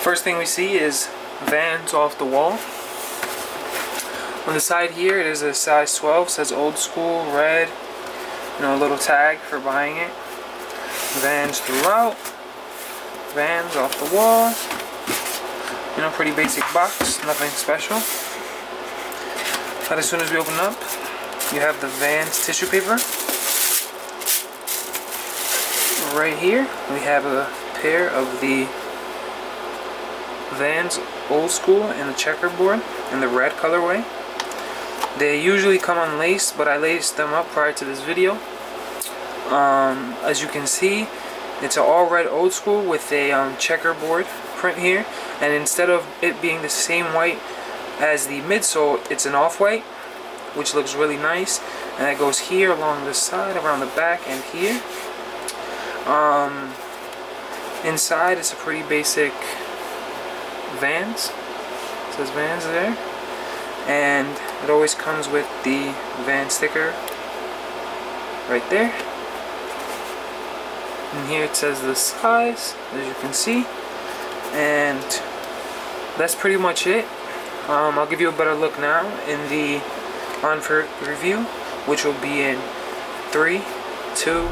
First thing we see is Vans off the wall. On the side here it is a size 12, says Old Skool, red, a little tag for buying it. Vans throughout, Vans off the wall. Pretty basic box, nothing special. But as soon as we open up, you have the Vans tissue paper. Right here, we have a pair of the Vans Old Skool in the checkerboard in the red colorway. They usually come unlaced, but I laced them up prior to this video. As you can see, it's an all red Old Skool with a checkerboard print here, and instead of it being the same white as the midsole, it's an off-white, which looks really nice, and that goes here along the side, around the back, and here. Inside it's a pretty basic Vans. It says Vans there, and it always comes with the Vans sticker right there. And here it says the size, as you can see, and that's pretty much it. I'll give you a better look now in the on for review, which will be in 3, 2